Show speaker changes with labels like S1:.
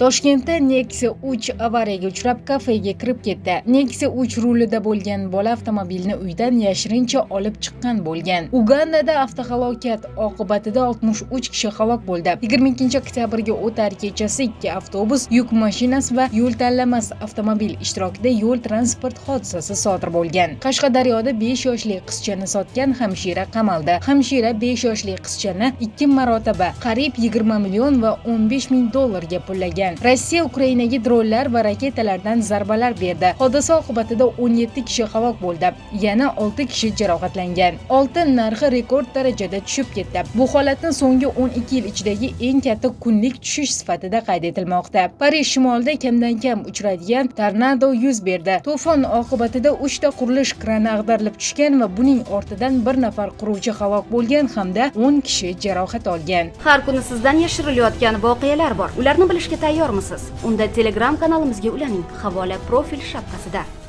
S1: Toshkentda Nexia 3 avariyaga uchrab kafega kirib ketdi. Nexia 3 rulida bo'lgan bola avtomobilni uydan yashirincha olib chiqqan bo'lgan. Ugandada avtohalokat oqibatida 63 kishi halok bo'ldi. 22 oktyabrga o'tar kechasi 2 avtobus, yuk mashinasi va yo'l tanlamas avtomobil ishtirokida yo'l transport hodisasi sodir bo'lgan. Qashqadaryoda 5 yoshli qizchani sotgan hamshira qamaldi. Hamshira 5 yoshli qizchani 2 marotaba qariyb 20 million va 15 ming dollarga pullagan. Rossiya Ukrainaga dronlar va raketalardan zarbalar berdi. Hodisa oqibatida 17 kishi halok bo'ldi. Yana 6 kishi jarohatlangan. Oltin narxi rekord darajada tushib ketdi. Bu holatni so'nggi 12 yil ichidagi eng katta kunlik tushish sifatida qayd etilmoqda. Parij shimolida kamdan kam uchraydigan tornado yuz berdi. To'fon oqibatida 3 ta qurilish krani ag'darilib tushgan va buning ortidan bir nafar quruvchi halok bo'lgan hamda 10 kishi jarohat olgan.
S2: Har kuni sizdan yashirilayotgan voqealar bor. Ularni bilishga tayyormisiz? Unda Telegram kanalimizga ulaning. Havola profil shapkasida.